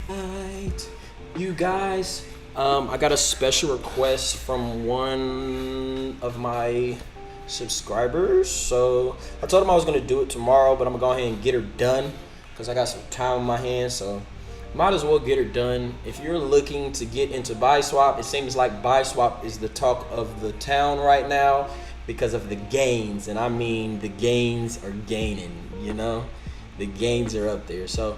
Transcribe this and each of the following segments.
Alright, you guys, I got a special request from one of my subscribers. So I told him I was gonna do it tomorrow, but I'm gonna go ahead and get her done because I got some time on my hands. So might as well get her done. If you're looking to get into Biswap, it seems like Biswap is the talk of the town right now because of the gains, and I mean the gains are gaining. You know, the gains are up there. So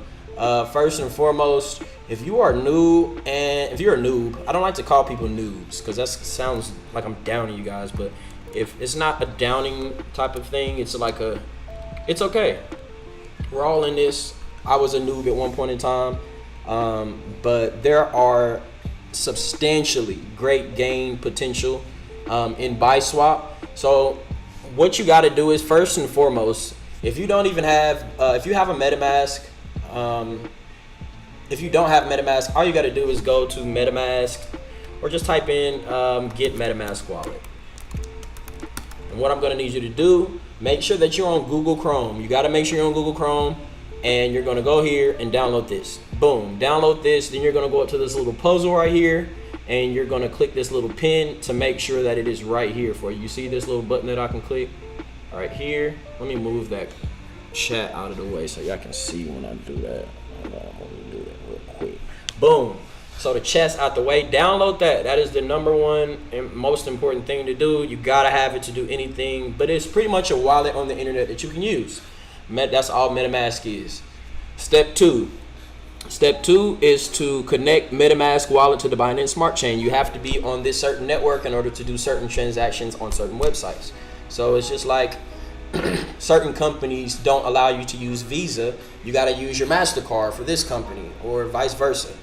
first and foremost, if you are new, and if you're a noob, I don't like to call people noobs because that sounds like I'm downing you guys, but if it's not a downing type of thing, it's like it's okay. We're all in this. I was a noob at one point in time, but there are substantially great gain potential in Biswap. So what you got to do is, first and foremost, if you don't even have, if you have a MetaMask, if you don't have MetaMask, all you got to do is go to MetaMask or just type in get MetaMask wallet. And what I'm going to need you to do, make sure that you're on Google Chrome. You got to make sure you're on Google Chrome, and you're going to go here and download this. Boom, download this. Then you're going to go up to this little puzzle right here, and you're going to click this little pin to make sure that it is right here for you. You see this little button that I can click right here? Let me move that chat out of the way so y'all can see when I do that. I'm gonna do that real quick. Boom. So the chat's out the way. Download that. That is the #1 and most important thing to do. You gotta have it to do anything, but it's pretty much a wallet on the internet that you can use. That's all MetaMask is. Step two is to connect MetaMask wallet to the Binance Smart Chain. You have to be on this certain network in order to do certain transactions on certain websites. So it's just like certain companies don't allow you to use Visa. You got to use your MasterCard for this company, or vice versa.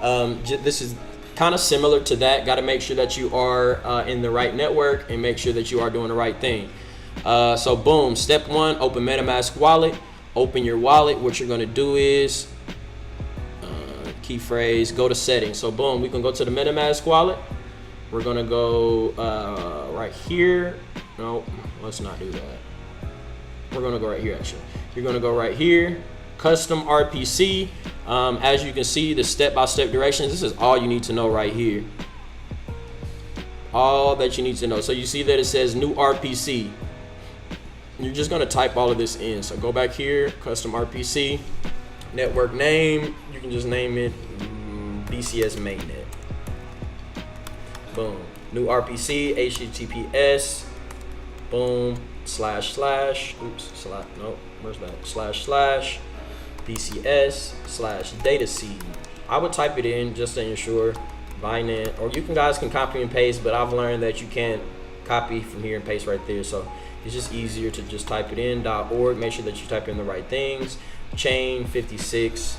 This is kind of similar to that. Got to make sure that you are in the right network and make sure that you are doing the right thing. So boom, step 1, open MetaMask wallet. Open your wallet. What you're going to do is key phrase, go to settings. So boom, we can go to the MetaMask wallet. We're going to go right here. No, let's not do that. We're gonna go right here actually. You're gonna go right here, custom RPC. As you can see, the step-by-step directions, this is all you need to know right here. All that you need to know. So you see that it says new RPC. You're just gonna type all of this in. So go back here, custom RPC, network name, you can just name it BCS mainnet. Boom, new RPC, HTTPS, boom, //BCS/dataseed. I would type it in just to ensure Binance, or you guys can copy and paste, but I've learned that you can't copy from here and paste right there. So it's just easier to just type it in .org. Make sure that you type in the right things. Chain 56,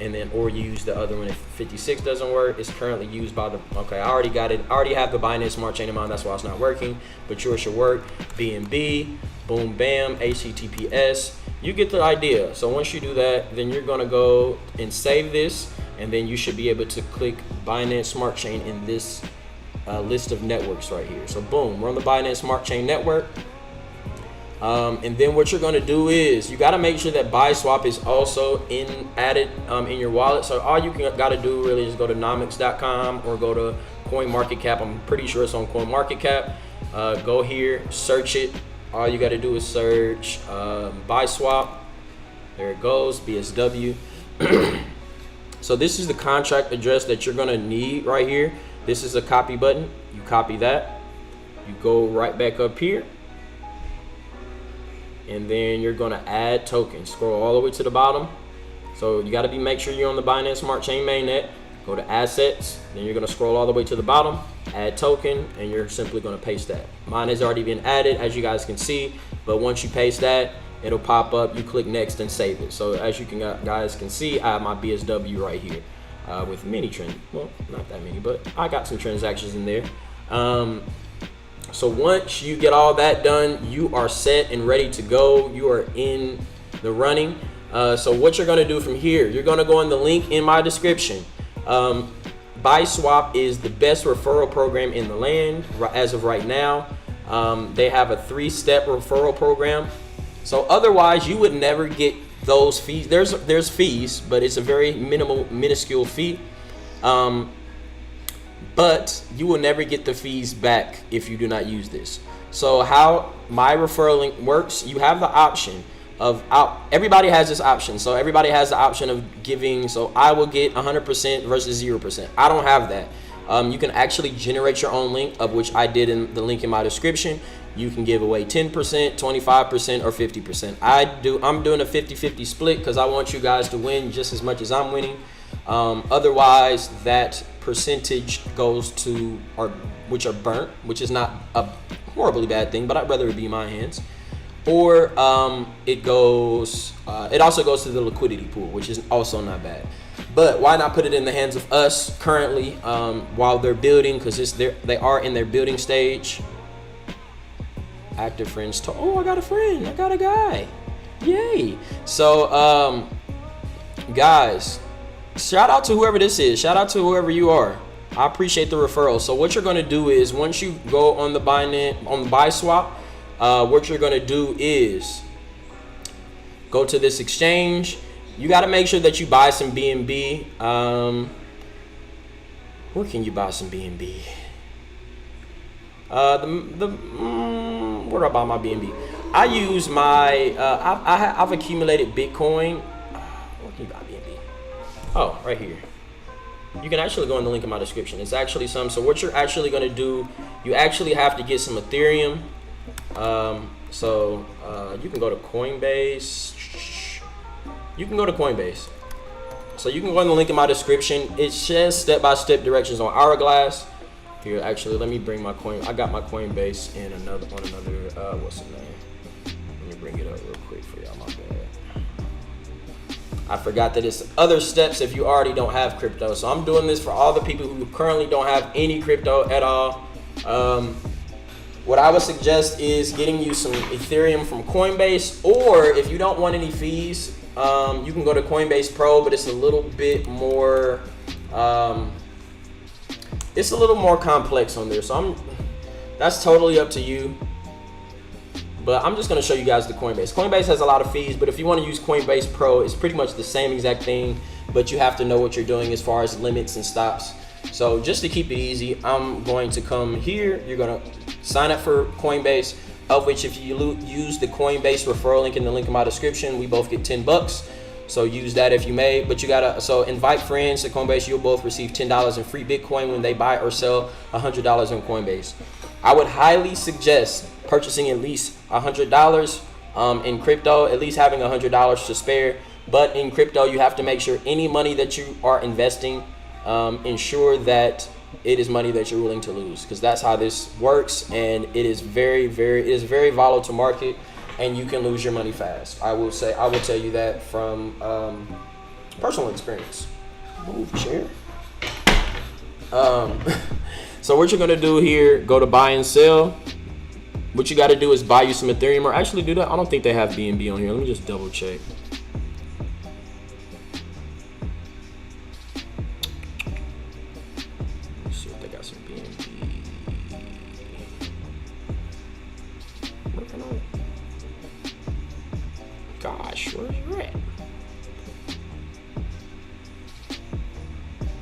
and then or use the other one if 56 doesn't work. It's currently used by the, okay, I already got it. I already have the Binance Smart Chain in mind, that's why it's not working, but yours should work. BNB, boom, bam, HTTPS. You get the idea. So once you do that, then you're gonna go and save this, and then you should be able to click Binance Smart Chain in this list of networks right here. So boom, we're on the Binance Smart Chain network. And then what you're going to do is you got to make sure that Biswap is also added in your wallet. So all you got to do really is go to nomics.com or go to CoinMarketCap. I'm pretty sure it's on CoinMarketCap. Go here, search it. All you got to do is search Biswap. There it goes, BSW. So this is the contract address that you're going to need right here. This is a copy button. You copy that. You go right back up here. And then you're gonna add tokens. Scroll all the way to the bottom. So you gotta make sure you're on the Binance Smart Chain mainnet. Go to assets, then you're gonna scroll all the way to the bottom, add token, and you're simply gonna paste that. Mine has already been added, as you guys can see, but once you paste that, it'll pop up, you click next and save it. So as you guys can see, I have my BSW right here with many well, not that many, but I got some transactions in there. So once you get all that done, you are set and ready to go. You are in the running. So what you're going to do from here, you're going to go in the link in my description. Biswap is the best referral program in the land as of right now. They have a 3-step referral program. So otherwise, you would never get those fees. There's fees, but it's a very minuscule fee. But you will never get the fees back if you do not use this. So how my referral link works, you have the option of everybody has this option. So everybody has the option of giving. So I will get 100% versus 0%. I don't have that. You can actually generate your own link, of which I did in the link in my description. You can give away 10%, 25%, or 50%. I'm doing a 50-50 split because I want you guys to win just as much as I'm winning. Otherwise, that percentage goes to which are burnt, which is not a horribly bad thing, but I'd rather it be in my hands. Or it also goes to the liquidity pool, which is also not bad. But why not put it in the hands of us currently while they're building, because they are in their building stage. Active friends. Oh, I got a friend. I got a guy. Yay. So, guys, shout out to whoever this is. Shout out to whoever you are. I appreciate the referral. So what you're going to do is once you go on the Biswap, what you're going to do is go to this exchange. You got to make sure that you buy some BNB. Where can you buy some BNB? Where do I buy my BNB? I use my, I've accumulated Bitcoin. Where can you buy BNB? Oh, right here. You can actually go in the link in my description. It's actually some. So what you're actually going to do, you actually have to get some Ethereum. You can go to Coinbase. So you can go in the link in my description. It shares step-by-step directions on Hourglass. Here, actually, let me bring my coin. I got my Coinbase in another what's the name? Let me bring it up real quick for y'all. My bad. I forgot that it's other steps if you already don't have crypto. So I'm doing this for all the people who currently don't have any crypto at all. What I would suggest is getting you some Ethereum from Coinbase, or if you don't want any fees, you can go to Coinbase Pro, but it's a little bit more, it's a little more complex on there. So that's totally up to you. But I'm just going to show you guys the Coinbase. Coinbase has a lot of fees, but if you want to use Coinbase Pro, it's pretty much the same exact thing, but you have to know what you're doing as far as limits and stops. So just to keep it easy, I'm going to come here. You're going to sign up for Coinbase, of which if you use the Coinbase referral link in the link in my description, we both get $10. So use that if you may, but you gotta, so invite friends to Coinbase. You'll both receive $10 in free Bitcoin when they buy or sell $100 on Coinbase. I would highly suggest purchasing at least $100 in crypto, at least having $100 to spare. But in crypto, you have to make sure any money that you are investing, ensure that it is money that you're willing to lose, because that's how this works, and it is very volatile market, and you can lose your money fast. I will tell you that from personal experience. Move chair. So what you're gonna do here, go to buy and sell. What you got to do is buy you some Ethereum, or actually do that. I don't think they have BNB on here. Let me just double check. Let's see if they got some BNB. Working on it. Gosh, where's you at?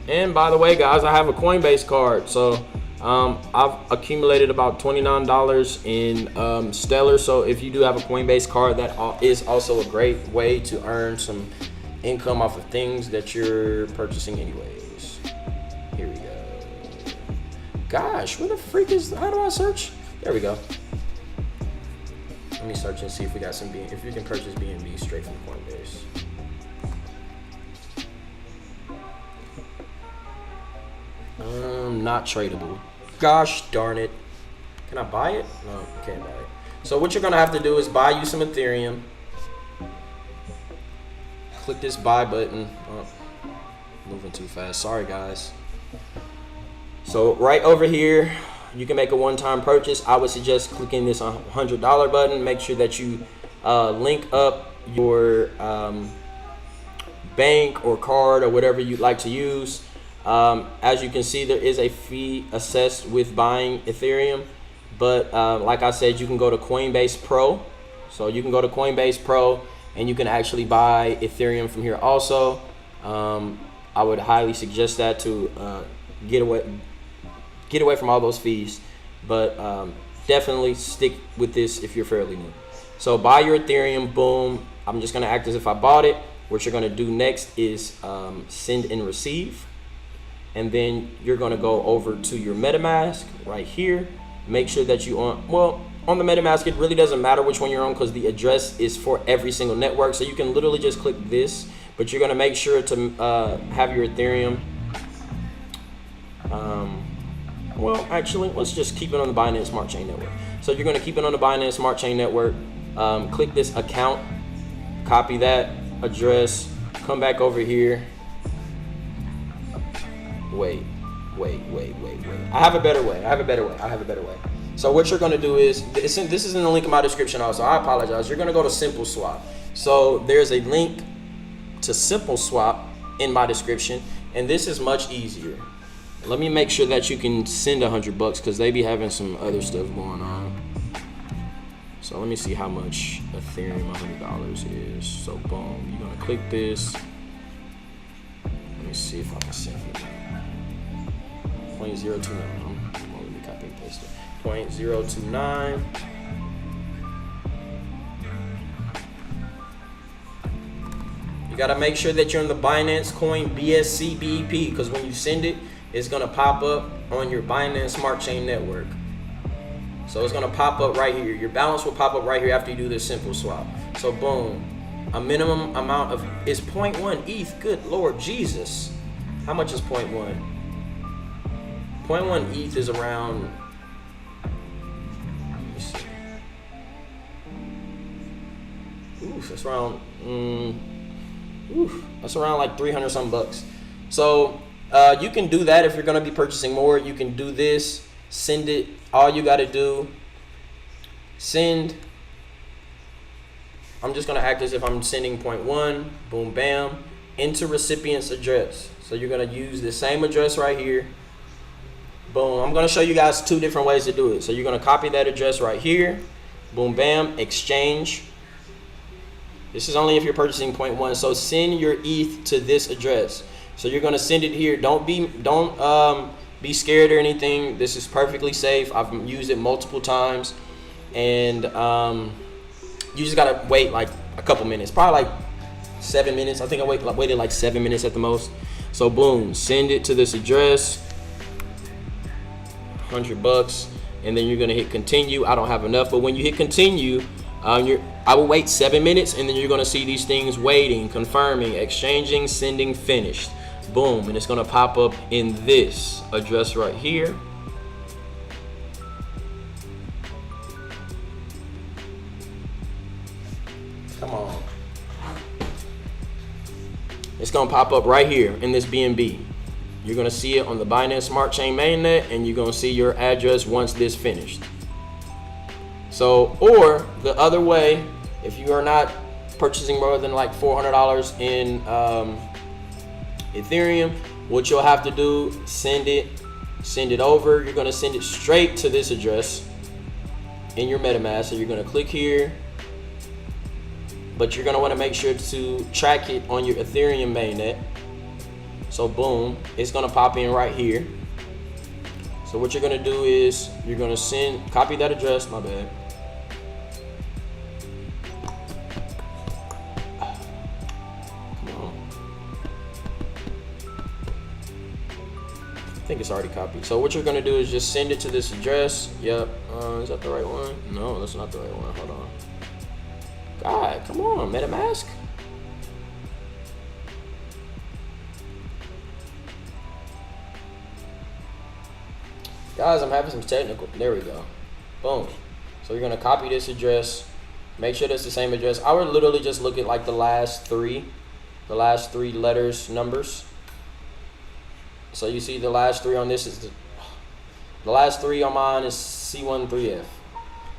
And by the way, guys, I have a Coinbase card, so I've accumulated about $29 in Stellar. So if you do have a Coinbase card, that is also a great way to earn some income off of things that you're purchasing anyways. Here we go. Gosh, where the freak is, how do I search? There we go. Let me search and see if we got some if you can purchase BNB straight from Coinbase. Not tradable. Gosh darn it. Can I buy it? No, you can't buy it. So what you're gonna have to do is buy you some Ethereum. Click this buy button. Oh, moving too fast. Sorry guys. So right over here, you can make a one-time purchase. I would suggest clicking this $100 button. Make sure that you link up your bank or card or whatever you'd like to use. As you can see, there is a fee assessed with buying Ethereum, but like I said, you can go to Coinbase Pro. So you can go to Coinbase Pro and you can actually buy Ethereum from here also. I would highly suggest that to get away from all those fees, but definitely stick with this if you're fairly new. So buy your Ethereum, boom. I'm just gonna act as if I bought it. What you're gonna do next is send and receive, and then you're gonna go over to your MetaMask right here. Make sure that you on the MetaMask, it really doesn't matter which one you're on because the address is for every single network. So you can literally just click this, but you're gonna make sure to have your Ethereum. Well, actually, let's just keep it on the Binance Smart Chain Network. So you're gonna keep it on the Binance Smart Chain Network. Click this account, copy that address, come back over here. Wait. I have a better way. So what you're gonna do is, this is in the link in my description also. I apologize. You're gonna go to Simple Swap. So there's a link to Simple Swap in my description, and this is much easier. Let me make sure that you can send $100 because they be having some other stuff going on. So let me see how much Ethereum $100 is. So boom, you're gonna click this. Let me see if I can send it. 0.029. Let me copy and paste it. 0.029. You gotta make sure that you're in the Binance Coin BSC BEP because when you send it, it's gonna pop up on your Binance Smart Chain Network. So it's gonna pop up right here. Your balance will pop up right here after you do this simple swap. So boom, a minimum amount of is 0.1 ETH. Good Lord Jesus, how much is 0.1? 0.1 ETH is around. Let me see. Oof, that's around. That's around like 300 some bucks. So you can do that if you're gonna be purchasing more. You can do this, send it. All you gotta do, send. I'm just gonna act as if I'm sending 0.1, boom, bam, into recipient's address. So you're gonna use the same address right here. Boom, I'm gonna show you guys 2 different ways to do it. So you're gonna copy that address right here, boom, bam, exchange. This is only if you're purchasing 0.1. So send your ETH to this address. So you're gonna send it here. Don't be scared or anything. This is perfectly safe. I've used it multiple times, and you just gotta wait like a couple minutes, probably like 7 minutes. I think I waited like 7 minutes at the most. So boom, send it to this address, $100, and then you're gonna hit continue. I don't have enough, but when you hit continue, I will wait 7 minutes, and then you're gonna see these things waiting, confirming, exchanging, sending, finished. Boom, and it's gonna pop up in this address right here. Come on. It's gonna pop up right here in this BNB. You're gonna see it on the Binance Smart Chain mainnet, and you're gonna see your address once this finished. So, or the other way, if you are not purchasing more than like $400 in Ethereum, what you'll have to do, send it over. You're gonna send it straight to this address in your MetaMask. So you're gonna click here, but you're gonna wanna make sure to track it on your Ethereum mainnet. So boom, it's gonna pop in right here. So what you're gonna do is you're gonna copy that address, my bad. I think it's already copied. So what you're gonna do is just send it to this address. Yep. Is that the right one? No, that's not the right one. Hold on. God, come on, MetaMask. Guys, I'm having some technical. There we go. Boom. So you're gonna copy this address. Make sure that's the same address. I would literally just look at like the last three letters, numbers. So you see the last 3 on this is the last 3 on mine is C13F.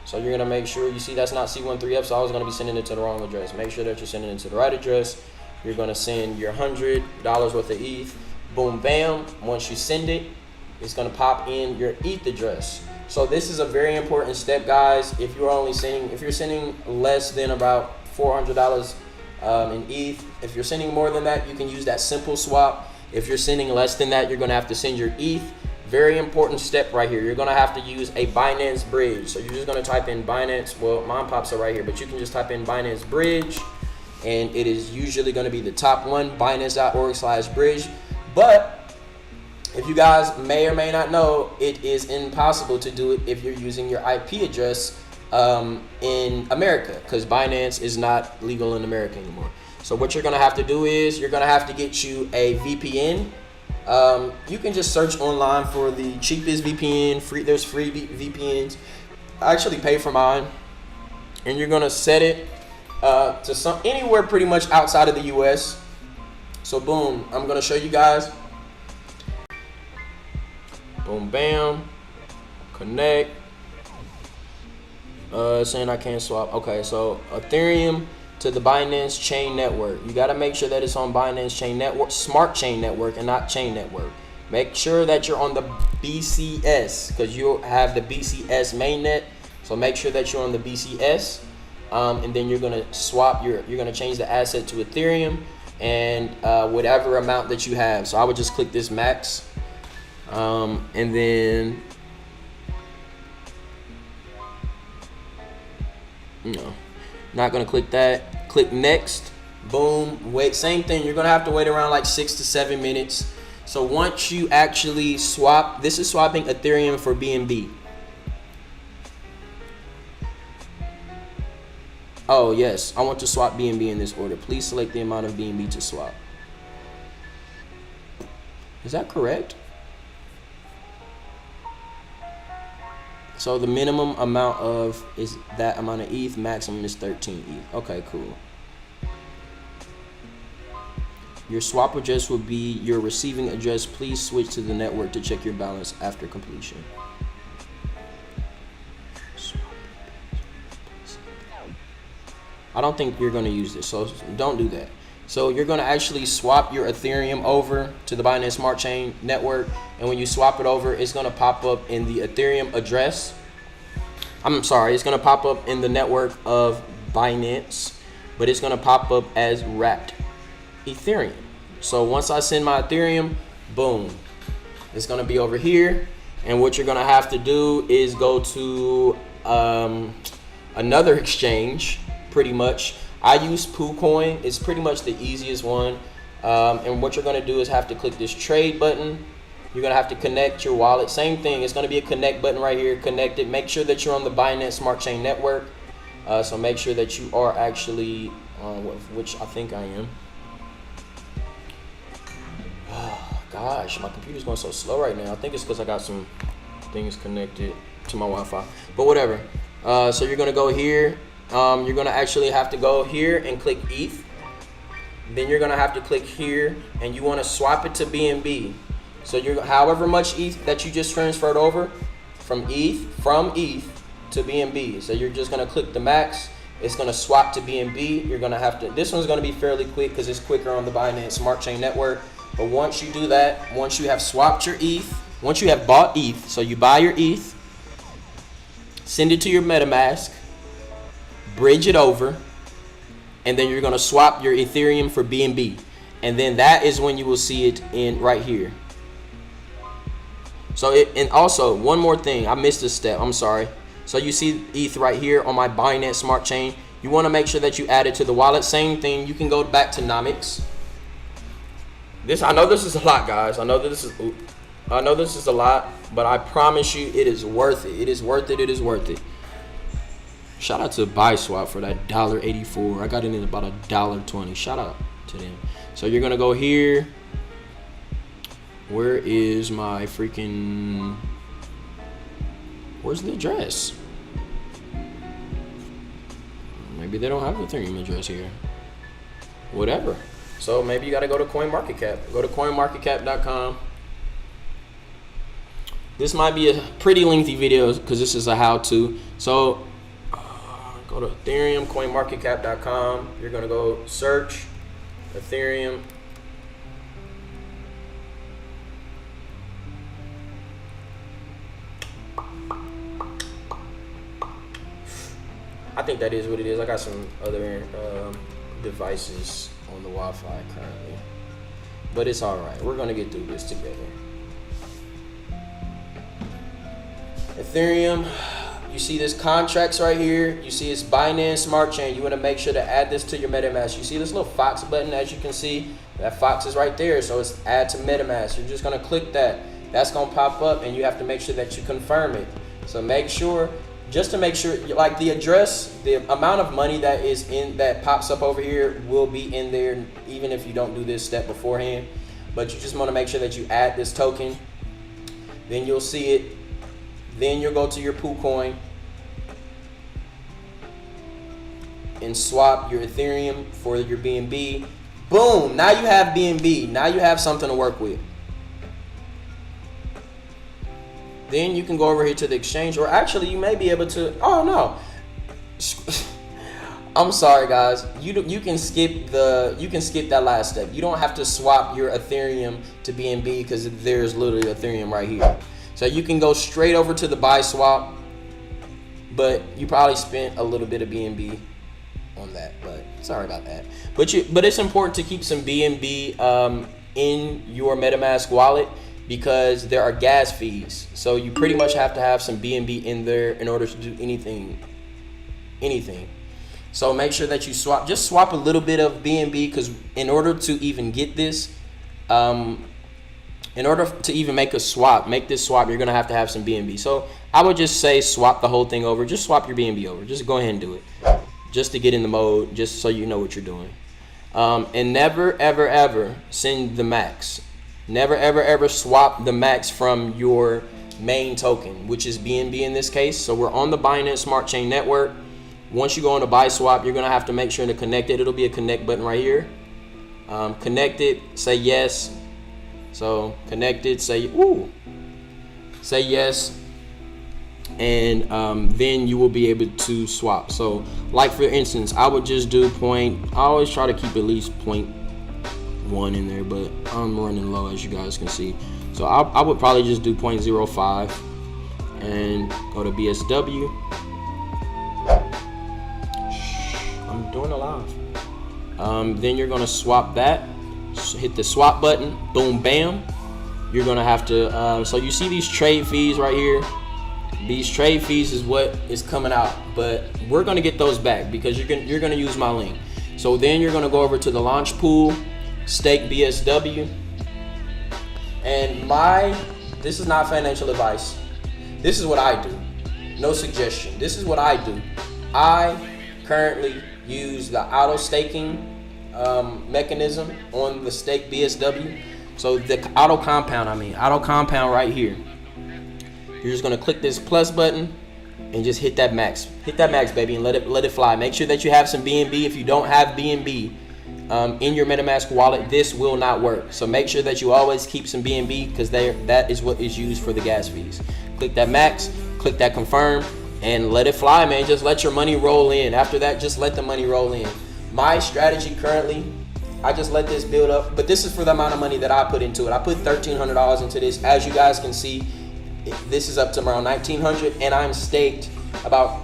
So you're gonna make sure you see that's not C13F. So I was gonna be sending it to the wrong address. Make sure that you're sending it to the right address. You're gonna send your $100 worth of ETH. Boom, bam. Once you send it, it's gonna pop in your ETH address. So this is a very important step, guys. If you're sending less than about $400 in ETH. If you're sending more than that, you can use that simple swap. If you're sending less than that, you're gonna have to send your ETH. Very important step right here. You're gonna have to use a Binance bridge. So you're just gonna type in Binance. Well, mine pops up right here, but you can just type in Binance bridge, and it is usually gonna be the top one, Binance.org/bridge. But if you guys may or may not know, it is impossible to do it if you're using your IP address in America, because Binance is not legal in America anymore. So what you're gonna have to do is you're gonna have to get you a VPN. You can just search online for the cheapest VPN. There's free VPNs. I actually pay for mine, and you're gonna set it to anywhere pretty much outside of the US. So boom, I'm gonna show you guys. Boom, bam, connect. Saying I can't swap. Okay, so Ethereum to the Binance Chain Network. You got to make sure that it's on Binance Chain Network, Smart Chain Network, and not Chain Network. Make sure that you're on the BCS, because you have the BCS mainnet. So make sure that you're on the BCS, and then you're gonna swap you're gonna change the asset to Ethereum and whatever amount that you have. So I would just click this max, and then not gonna click that. Click next. Boom. Wait. Same thing. You're gonna have to wait around like 6 to 7 minutes. So once you actually swap, this is swapping Ethereum for BNB. Oh yes, I want to swap BNB in this order. Please select the amount of BNB to swap. Is that correct? So the minimum amount is that amount of ETH, maximum is 13 ETH. Okay, cool. Your swap address will be your receiving address. Please switch to the network to check your balance after completion. I don't think you're gonna use this, so don't do that. So you're gonna actually swap your Ethereum over to the Binance Smart Chain Network, and when you swap it over, it's gonna pop up in the Ethereum address. I'm sorry, it's gonna pop up in the network of Binance, but it's gonna pop up as wrapped Ethereum. So once I send my Ethereum, boom, it's gonna be over here, and what you're gonna have to do is go to another exchange, pretty much. I use PooCoin. It's pretty much the easiest one. And what you're gonna do is have to click this trade button. You're gonna have to connect your wallet. Same thing. It's gonna be a connect button right here. Connect it. Make sure that you're on the Binance Smart Chain Network. So make sure that you are actually on, which I think I am. Oh, gosh, my computer's going so slow right now. I think it's because I got some things connected to my Wi-Fi. But whatever. So you're gonna go here. You're gonna actually have to go here and click ETH. Then you're gonna have to click here, and you want to swap it to BNB. So you're however much ETH that you just transferred over from ETH to BNB. So you're just gonna click the max. It's gonna swap to BNB. You're gonna have to. This one's gonna be fairly quick because it's quicker on the Binance Smart Chain Network. But once you do that, once you have swapped your ETH, once you have bought ETH, so you buy your ETH, send it to your MetaMask, bridge it over, and then you're gonna swap your Ethereum for BNB, and then that is when you will see it in right here. So and also one more thing, I missed a step, I'm sorry. So you see ETH right here on my Binance Smart Chain. You want to make sure that you add it to the wallet. Same thing, you can go back to Nomics. I know this is a lot, guys. I know this is a lot, but I promise you it is worth it. It is worth it. It is worth it. Shout out to Biswap for that $1.84. I got it in about $1.20. Shout out to them. So you're gonna go here. Where is my freaking? Where's the address? Maybe they don't have an Ethereum address here. Whatever. So maybe you gotta go to CoinMarketCap. Go to CoinMarketCap.com. This might be a pretty lengthy video because this is a how-to. So go to Ethereum, CoinMarketCap.com. You're gonna go search Ethereum. I think that is what it is. I got some other devices on the Wi-Fi currently, but it's all right. We're gonna get through this together. Ethereum, you see this contracts right here. You see it's Binance Smart Chain. You want to make sure to add this to your MetaMask. You see this little Fox button, as you can see. That Fox is right there, so it's add to MetaMask. You're just gonna click that. That's gonna pop up, and you have to make sure that you confirm it. So make sure, just to make sure, like the address, the amount of money that is in that pops up over here will be in there, even if you don't do this step beforehand. But you just want to make sure that you add this token. Then you'll see it. Then you'll go to your PooCoin and swap your Ethereum for your BNB. Boom! Now you have BNB. Now you have something to work with. Then you can go over here to the exchange, or actually you may be able to. Oh no! I'm sorry, guys. You can skip that last step. You don't have to swap your Ethereum to BNB because there's literally Ethereum right here. So you can go straight over to the buy swap, but you probably spent a little bit of BNB on that. But sorry about that. But it's important to keep some BNB in your MetaMask wallet because there are gas fees. So you pretty much have to have some BNB in there in order to do anything. So make sure that you just swap a little bit of BNB because in order to even get this, in order to even make this swap, you're gonna have to have some BNB. So I would just say swap the whole thing over. Just swap your BNB over. Just go ahead and do it, just to get in the mode, just so you know what you're doing. And never, ever, ever send the max. Never, ever, ever swap the max from your main token, which is BNB in this case. So we're on the Binance Smart Chain network. Once you go on the buy swap, you're gonna have to make sure to connect it. It'll be a connect button right here. Connect it. Say yes. So connected, say yes, and then you will be able to swap. So like for instance, I would just do I always try to keep at least 0.1 in there, but I'm running low as you guys can see. So I would probably just do 0.05 and go to BSW. I'm doing a live. Then you're gonna swap that. Hit the swap button, boom, bam. You're gonna have to so you see these trade fees right here. These trade fees is what is coming out, but we're gonna get those back because you're gonna use my link. So then you're gonna go over to the launch pool, stake BSW, and this is not financial advice. This is what I do. No suggestion. This is what I do. I currently use the auto staking mechanism on the stake BSW. So the auto compound right here. You're just gonna click this plus button and just hit that max, baby, and let it fly. Make sure that you have some BNB. If you don't have BNB in your MetaMask wallet, this will not work. So make sure that you always keep some BNB because that is what is used for the gas fees. Click that max, click that confirm, and let it fly, man. Just let your money roll in. After that, just let the money roll in. My strategy currently, I just let this build up, but this is for the amount of money that I put into it. I put $1,300 into this. As you guys can see, this is up to around $1,900, and I'm staked about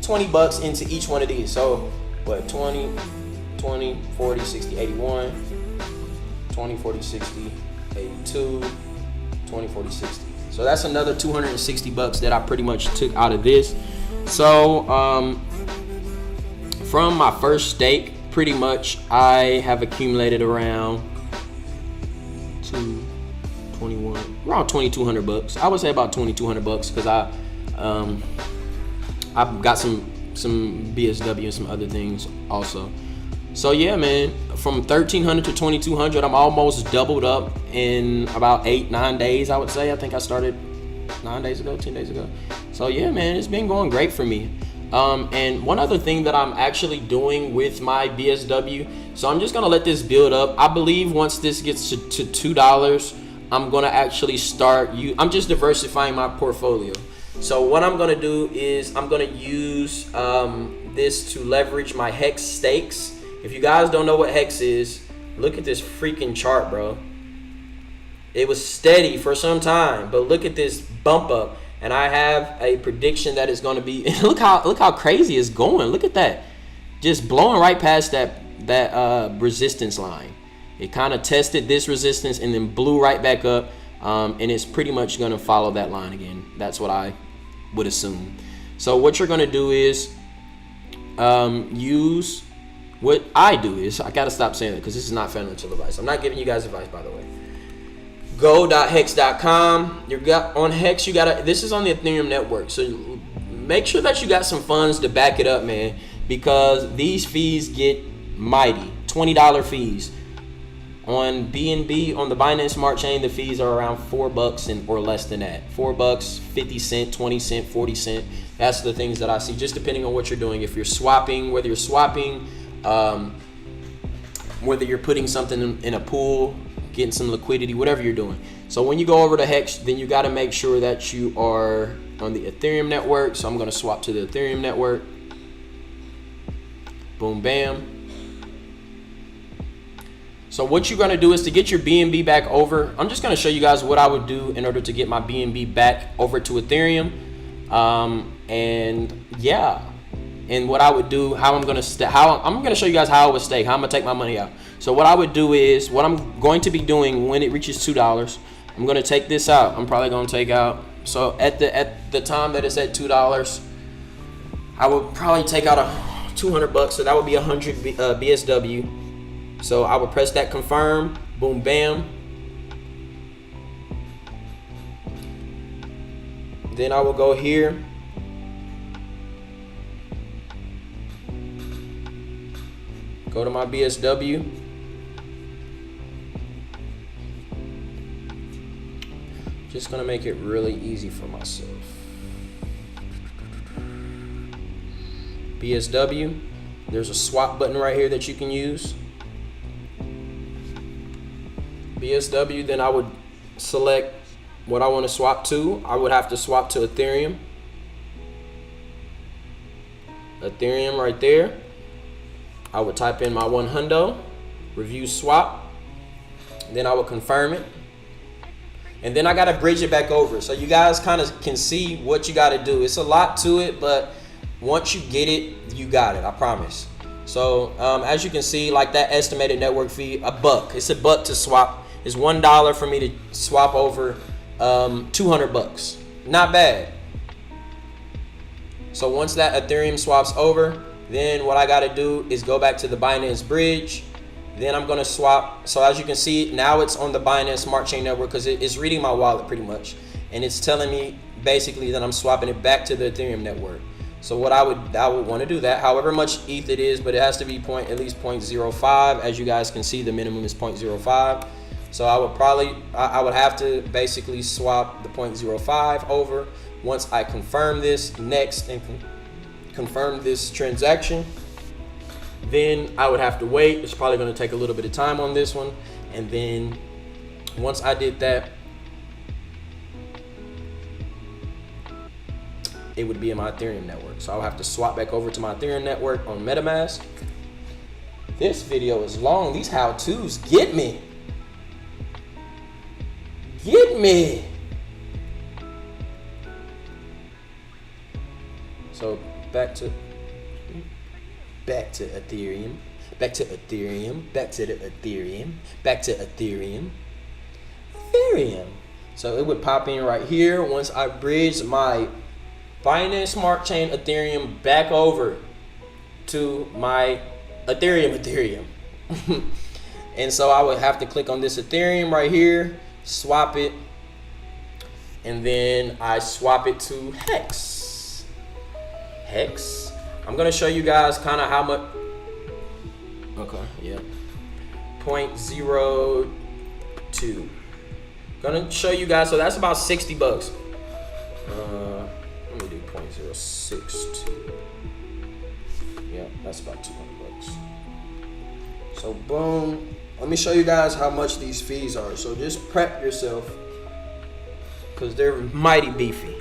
20 bucks into each one of these. So what, 20, 40, 60, 81, 20, 40, 60, 82, 20, 40, 60. So that's another 260 bucks that I pretty much took out of this. So from my first stake, pretty much I have accumulated around 2,200 bucks. I would say about 2,200 bucks because I've got some BSW and some other things also. So yeah, man, from 1,300 to 2,200, I'm almost doubled up in about 8-9 days. I would say. I think I started 10 days ago. So yeah, man, it's been going great for me. And one other thing that I'm actually doing with my BSW, so I'm just gonna let this build up. I believe once this gets to $2, I'm gonna actually I'm just diversifying my portfolio. So what I'm gonna do is I'm gonna use this to leverage my Hex stakes. If you guys don't know what Hex is, look at this freaking chart, bro. It was steady for some time, but look at this bump up. And I have a prediction that is going to be, look how crazy it's going. Look at that. Just blowing right past that resistance line. It kind of tested this resistance and then blew right back up, and it's pretty much going to follow that line again. That's what I would assume. So what you're going to do is use what I do is, I got to stop saying it because this is not financial advice. I'm not giving you guys advice, by the way. Go.hex.com. You got on Hex. You got this is on the Ethereum network, so make sure that you got some funds to back it up, man, because these fees get mighty. $20 fees on BNB on the Binance Smart Chain. The fees are around $4 or less than that. $4, 50 cent, 20 cent, 40 cent. That's the things that I see, just depending on what you're doing. If you're swapping, whether you're swapping, whether you're putting something in a pool, getting some liquidity, whatever you're doing. So when you go over to Hex, then you got to make sure that you are on the Ethereum network. So I'm going to swap to the Ethereum network. Boom, bam. So what you're going to do is to get your BNB back over. I'm just going to show you guys what I would do in order to get my BNB back over to Ethereum. And yeah, and what I would do, how I'm going to show you guys how I would stake, how I'm going to take my money out. So what I would do is, what I'm going to be doing when it reaches $2, I'm going to take this out. I'm probably going to take out, so at the time that it's at $2, I would probably take out $200, so that would be 100 BSW. So I would press that confirm, boom, bam. Then I will go here. Go to my BSW. Just gonna make it really easy for myself. BSW. There's a swap button right here that you can use. BSW, then I would select what I want to swap to. I would have to swap to Ethereum. Ethereum right there. I would type in my 100, review swap. Then I would confirm it. And then I got to bridge it back over. So you guys kind of can see what you got to do. It's a lot to it, but once you get it, you got it, I promise. So as you can see, like that estimated network fee, $1. It's $1 to swap. It's $1 for me to swap over 200 bucks. Not bad. So once that Ethereum swaps over, then what I got to do is go back to the Binance bridge. Then I'm going to swap. So as you can see, now it's on the Binance Smart Chain network because it's reading my wallet pretty much. And it's telling me basically that I'm swapping it back to the Ethereum network. So what I would want to do that, however much ETH it is, but it has to be at least 0.05. As you guys can see, the minimum is 0.05. So I would have to basically swap the 0.05 over. Once I confirm this next and confirm this transaction, then I would have to wait. It's probably going to take a little bit of time on this one. And then once I did that, it would be in my Ethereum network. So I'll have to swap back over to my Ethereum network on MetaMask. This video is long. These how-tos get me. Get me. So back to Ethereum, back to Ethereum, back to the Ethereum, back to Ethereum, Ethereum. So it would pop in right here once I bridge my Binance Smart Chain Ethereum back over to my Ethereum. And so I would have to click on this Ethereum right here, swap it, and then I swap it to Hex. I'm gonna show you guys kind of how much. Okay, yeah, 0.02. Gonna show you guys. So that's about 60 bucks. Let me do 0.062. Yeah, that's about 200 bucks. So boom. Let me show you guys how much these fees are. So just prep yourself, because they're mighty beefy.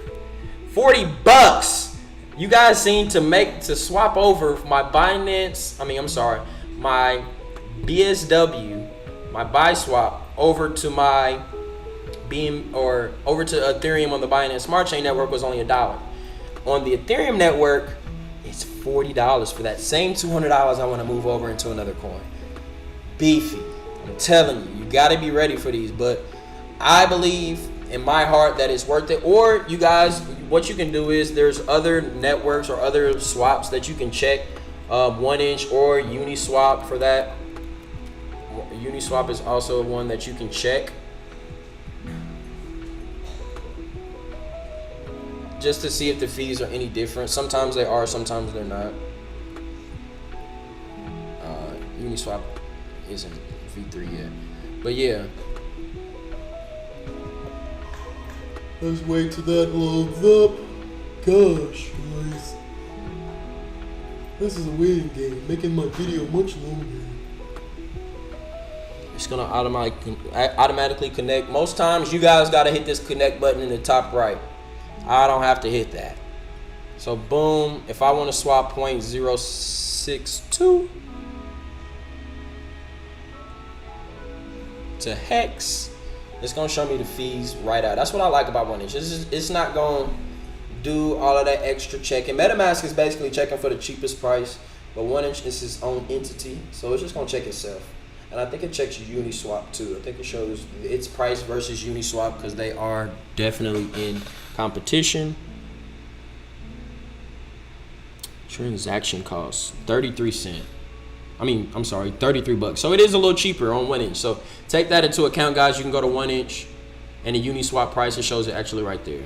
40 bucks. You guys seem to swap over my my BSW, my Biswap over to my over to Ethereum on the Binance Smart Chain network was only $1. On the Ethereum network, it's It's $40 for that same $200 I want to move over into another coin. Beefy. I'm telling you, you got to be ready for these. But I believe in my heart that it's worth it. Or you guys, what you can do is there's other networks or other swaps that you can check. 1 inch or Uniswap for that. Uniswap is also one that you can check. Just to see if the fees are any different. Sometimes they are, sometimes they're not. Uniswap isn't V3 yet. But yeah. Let's wait till that loads up. Gosh, guys. This is a waiting game, making my video much longer. It's gonna automatically connect. Most times you guys gotta hit this connect button in the top right. I don't have to hit that. So boom, if I want to swap 0.062 to Hex, it's gonna show me the fees right out. That's what I like about 1 inch. It's not gonna do all of that extra checking. MetaMask is basically checking for the cheapest price, but 1 inch is its own entity, so it's just gonna check itself. And I think it checks Uniswap too. I think it shows its price versus Uniswap because they are definitely in competition. Transaction costs 33 cents. I'm sorry, 33 bucks. So it is a little cheaper on 1 inch. So take that into account, guys. You can go to 1 inch and the Uniswap price, it shows it actually right there.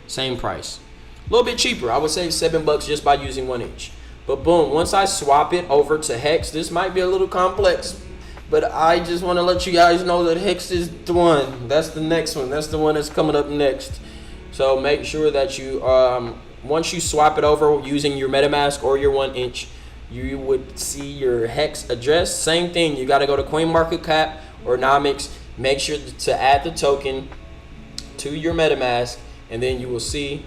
Same price. A little bit cheaper. I would say 7 bucks just by using 1 inch. But boom, once I swap it over to Hex, this might be a little complex, but I just want to let you guys know that Hex is the one. That's the next one. That's the one that's coming up next. So make sure that you, once you swap it over using your MetaMask or your 1 inch, you would see your Hex address. Same thing. You got to go to CoinMarketCap or Nomics. Make sure to add the token to your MetaMask, and then you will see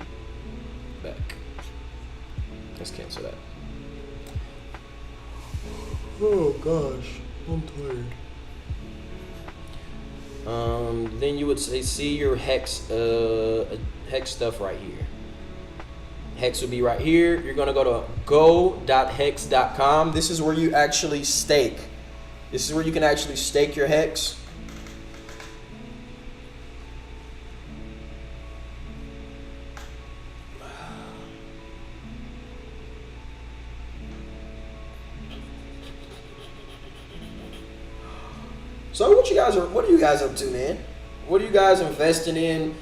back. Let's cancel that. Oh gosh, I'm tired. Then you would say see your Hex Hex stuff right here. Hex will be right here. You're gonna go to go.hex.com. This is where you actually stake. This is where you can actually stake your Hex. So what are you guys up to, man? What are you guys investing in?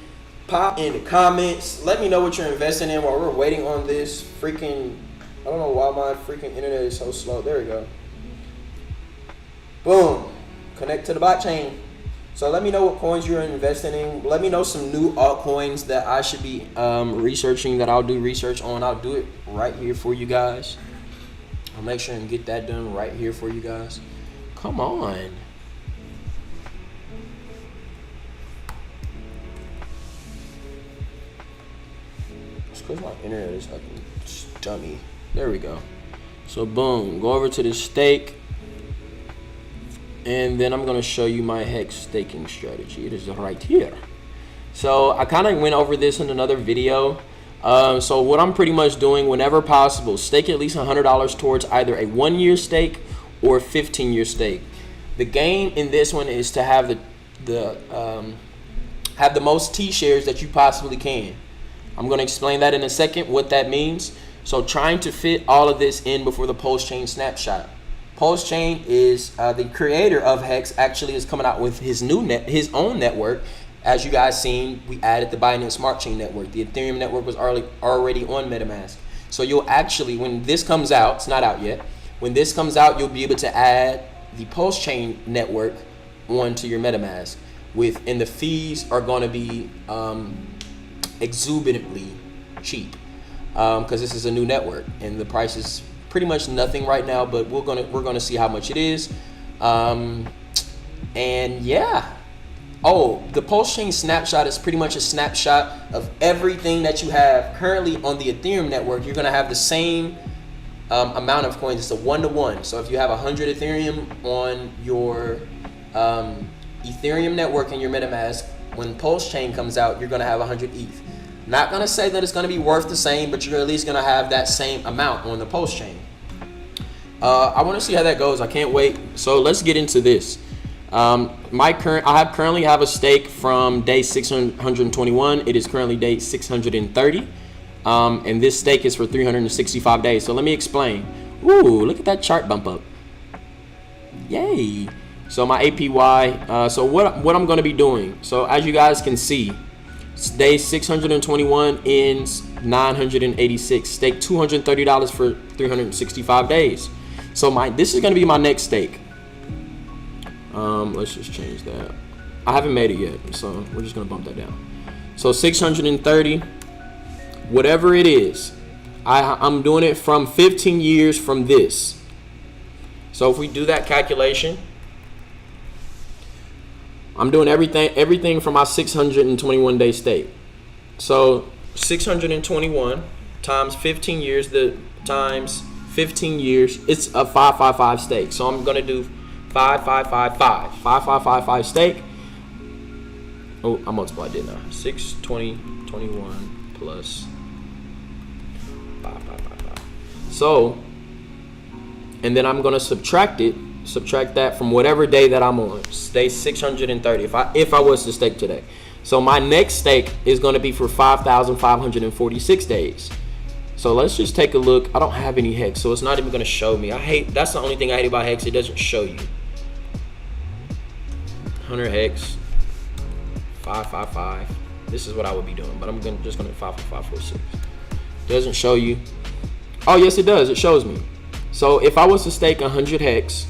Pop in the comments. Let me know what you're investing in while we're waiting on this freaking, I don't know why my freaking internet is so slow. There we go. Boom. Connect to the blockchain. So let me know what coins you're investing in. Let me know some new altcoins that I should be researching, that I'll do research on. I'll do it right here for you guys. I'll make sure and get that done right here for you guys. Come on. Because my internet is fucking dummy. There we go. So boom, go over to the stake, and then I'm gonna show you my Hex staking strategy. It is right here. So I kind of went over this in another video. So what I'm pretty much doing, whenever possible, stake at least $100 towards either a 1-year stake or a 15-year stake. The game in this one is to have the most T shares that you possibly can. I'm going to explain that in a second, what that means. So trying to fit all of this in before the Pulse Chain snapshot. Pulse Chain is the creator of Hex, actually is coming out with his own network. As you guys seen, we added the Binance Smart Chain network. The Ethereum network was already on MetaMask. So you'll actually, when this comes out, it's not out yet. When this comes out, you'll be able to add the Pulse Chain network onto your MetaMask. And the fees are going to be exuberantly cheap because this is a new network and the price is pretty much nothing right now, but we're gonna see how much it is. And yeah, the Pulse Chain snapshot is pretty much a snapshot of everything that you have currently on the Ethereum network. You're gonna have the same amount of coins. It's a 1-to-1. So if you have 100 Ethereum on your Ethereum network in your MetaMask, when Pulse Chain comes out, you're gonna have 100 ETH. Not gonna say that it's gonna be worth the same, but you're at least gonna have that same amount on the post chain. I want to see how that goes. I can't wait. So let's get into this. I currently have a stake from day 621. It is currently day 630, and this stake is for 365 days. So let me explain. Ooh, look at that chart bump up. Yay! So my APY. So what I'm going to be doing. So as you guys can see, day 621 ends 986. Stake $230 for 365 days. So this is going to be my next stake. Let's just change that. I haven't made it yet, so we're just going to bump that down. So 630, whatever it is, I'm doing it from 15 years from this. So if we do that calculation, I'm doing everything from my 621 day stake. So 621 times 15 years, times 15 years, it's a 555 stake. So I'm gonna do 5555 stake. Oh, I multiplied, didn't I? 621 plus 5555. So, and then I'm gonna subtract that from whatever day that I'm on. Day 630. If I was to stake today. So my next stake is gonna be for 5,546 days. So let's just take a look. I don't have any hex, so it's not even gonna show me. That's the only thing I hate about hex. It doesn't show you. 100 hex, 555. This is what I would be doing, but I'm just gonna 55546. Doesn't show you. Oh yes, it does. It shows me. So if I was to stake 100 hex,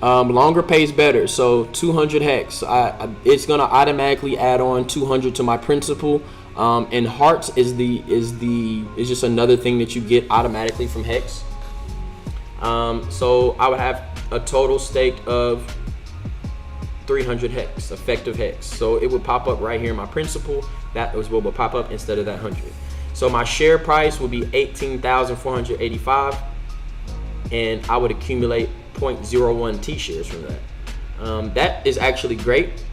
longer pays better. So 200 hex, it's gonna automatically add on 200 to my principal. And hearts is just another thing that you get automatically from hex. So I would have a total stake of 300 hex, effective hex. So it would pop up right here in my principal. That was what would pop up instead of that 100. So my share price would be 18,485, and I would accumulate 0.01 T shares from that. That is actually great,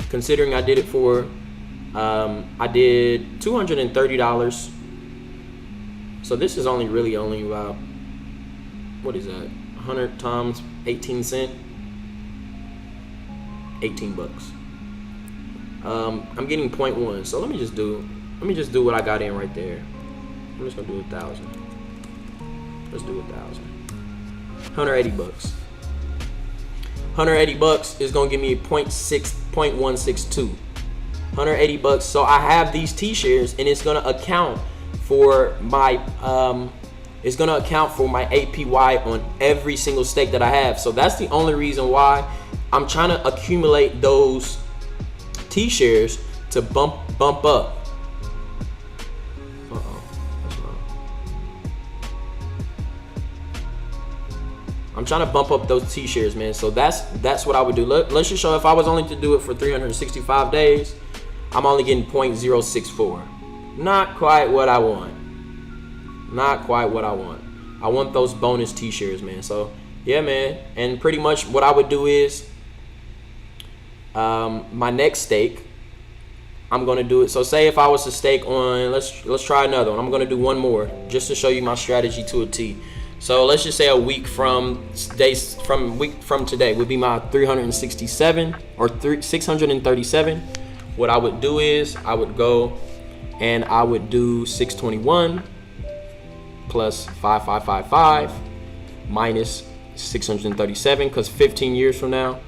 considering I did it for. I did $230. So this is only about, what is that? 100 times 18 cents. 18 bucks. I'm getting 0.1. So let me just do what I got in right there. I'm just gonna do 1,000. Let's do 1,000. 180 bucks. 180 bucks is gonna give me 0.162. 180 bucks. So I have these T shares, and it's gonna account for my APY on every single stake that I have. So that's the only reason why I'm trying to accumulate those T shares to bump up. That's wrong. I'm trying to bump up those T shares, man. So that's what I would do. Let's just show, if I was only to do it for 365 days, I'm only getting 0.064. Not quite what I want. Not quite what I want. I want those bonus T shares, man. So yeah, man. And pretty much what I would do is, my next stake, I'm gonna do it. So say if I was to stake on, let's try another one. I'm gonna do one more just to show you my strategy to a T. So let's just say a week from today would be my 367 or 637. What I would do is I would go and I would do 621 plus 5555 minus 637, because 15 years from now,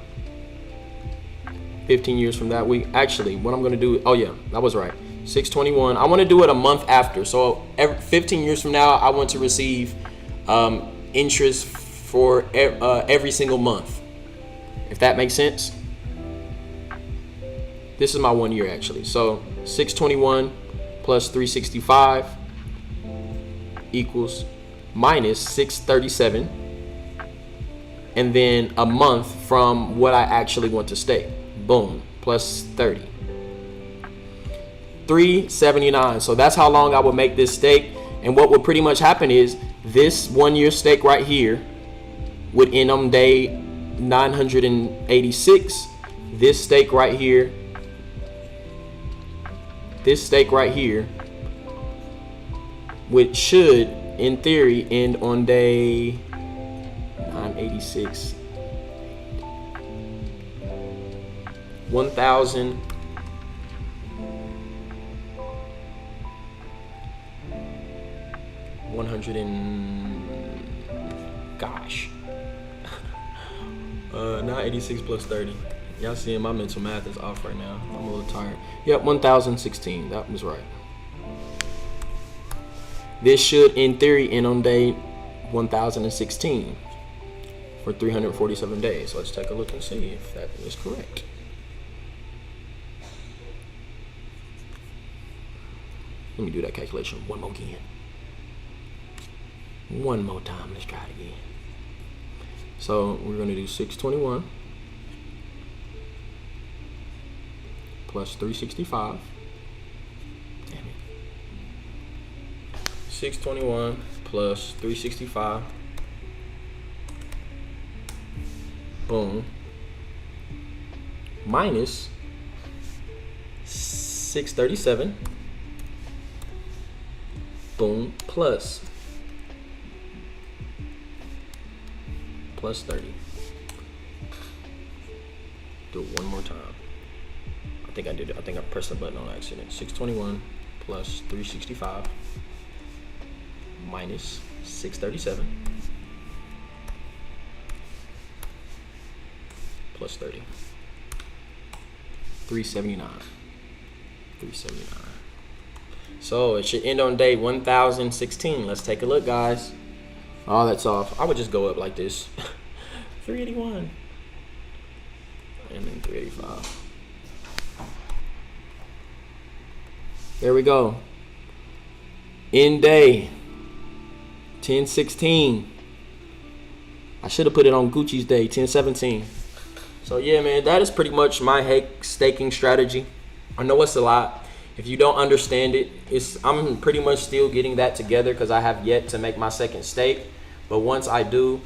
15 years from that week, actually what I'm going to do, oh yeah, that was right, 621. I want to do it a month after. So 15 years from now, I want to receive interest for every single month, if that makes sense. This is my 1 year actually. So 621 plus 365 equals minus 637, and then a month from what I actually want to stake. Boom, plus 30. 379. So that's how long I would make this stake. And what would pretty much happen is this 1 year stake right here would end on day 986. This stake right here this stake right here, which should, in theory, end on day 986. 1,000. Gosh. 986 plus 30. Y'all seeing my mental math is off right now. I'm a little tired. Yep, 1,016. That was right. This should, in theory, end on day 1,016 for 347 days. Let's take a look and see if that is correct. Let me do that calculation one more again. One more time. Let's try it again. So we're going to do 621 plus 365. Damn it. 621 plus 365. Boom. Minus 637. Boom. Plus 30. Do it one more time. I think I did it. I think I pressed the button on accident. 621 plus 365 minus 637 plus 30. 379. 379. So it should end on day 1016. Let's take a look, guys. Oh, that's off. I would just go up like this. 381. And then 385. There we go. End day 1016. I should have put it on Gucci's day 1017. So yeah, man, that is pretty much my staking strategy. I know it's a lot. If you don't understand it, I'm pretty much still getting that together because I have yet to make my second stake. But once I do,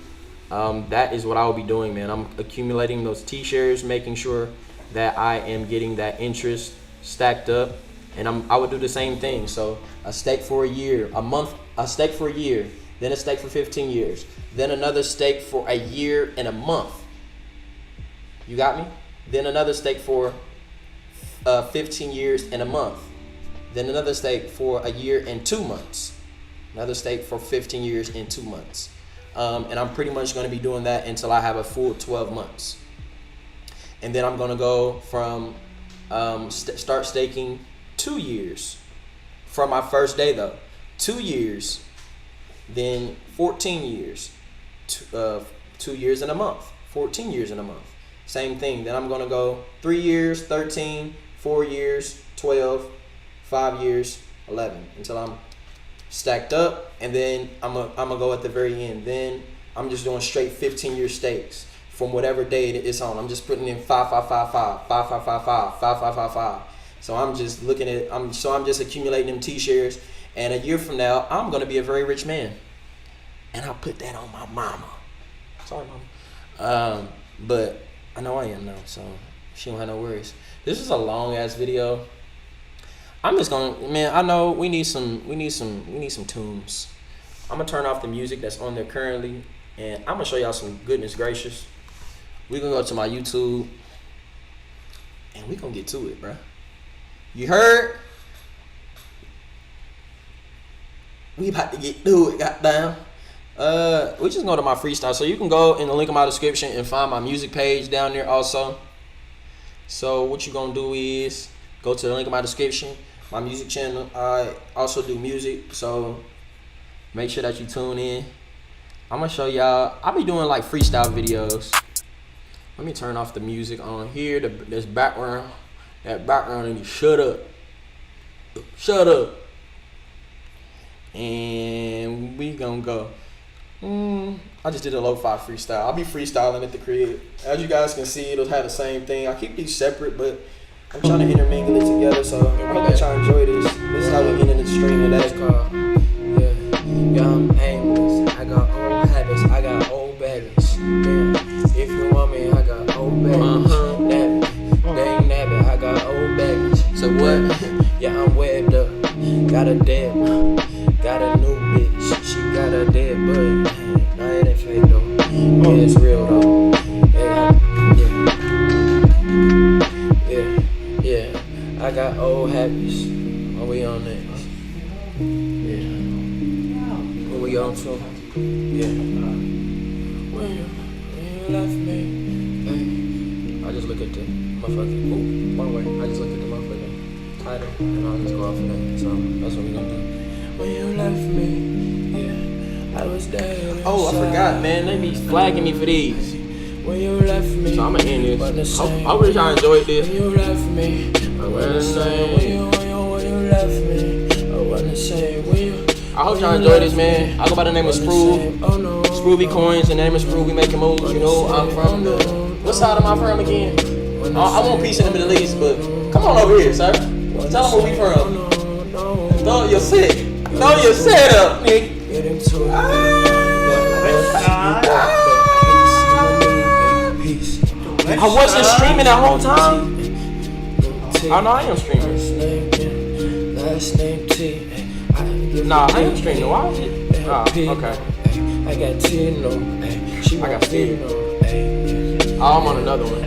that is what I will be doing, man. I'm accumulating those T-shares, making sure that I am getting that interest stacked up. And I would do the same thing. So a stake for a year, a stake for a year, then a stake for 15 years, then another stake for a year and a month. You got me? Then another stake for 15 years and a month. Then another stake for a year and 2 months. Another stake for 15 years and 2 months. And I'm pretty much going to be doing that until I have a full 12 months. And then I'm going to go from start staking 2 years from my first day though. 2 years, then 14 years, 2 years and a month, 14 years and a month. Same thing. Then I'm going to go 3 years, 13, 4 years, 12, 5 years, 11 until I'm stacked up, and then I'm gonna go at the very end. Then I'm just doing straight 15-year stakes from whatever day it's on. I'm just putting in 5555, 5555, 5555. So I'm just looking at I'm just accumulating them T-shares, and a year from now I'm gonna be a very rich man, and I'll put that on my mama. Sorry, mama. But I know I am now, so she don't have no worries. This is a long ass video. I'm just gonna, man, I know we need some tunes. I'm gonna turn off the music that's on there currently, and I'm gonna show y'all some goodness gracious. We're gonna go to my YouTube, and we gonna get to it, bruh. You heard? We about to get to it, goddamn. We just go to my freestyle, so you can go in the link in my description and find my music page down there also. So what you gonna do is go to the link in my description, my music channel. I also do music, so make sure that you tune in. I'm gonna show y'all. I'll be doing like freestyle videos. Let me turn off the music on here. This background, that background, and you shut up. Shut up. And we gonna go. I just did a lo-fi freestyle. I'll be freestyling at the crib. As you guys can see, it'll have the same thing. I keep these separate, but I'm trying to intermingle it together. So I hope that y'all enjoy this. This is how we end in the stream, and that's called, yeah, I'm aimless. I got old habits. I got old baggage. Yeah. If you want me, I got old baggage. Nabbit. Dang nabbit. I got old baggage. So what? Yeah, I'm got a dead, got a new bitch. She got a dead boy. Nah, it ain't fake though. Yeah, it's real though. Yeah. I got old habits. Are we on next? Yeah. What we on to? Yeah. When you left me, hey. I just look at the motherfucker. Ooh, one way. I just look at the motherfucker title and I'll just go off of that. So that's what we gonna do. When you left me, yeah, I was dead. Oh, I forgot, man. They be flagging me for these. When you left me, so I'ma end this. I wish y'all enjoyed this. When you left me, I wanna say when you left me, I wanna say when you. I hope y'all enjoyed this, man. I go by the name of Sprue. Spruvy Coins, the name of Sprue. We making moves. You know, I'm from the. What side am I from again? I want peace in the Middle East, but come on over here, sir. Tell them where we from. Throw your set. Throw your set up, nigga. I wasn't streaming that whole time. Oh no, I am streaming. Nah, I am streaming. Why is it? Oh, okay. I got Tino. I got Tino. Oh, I'm on another one.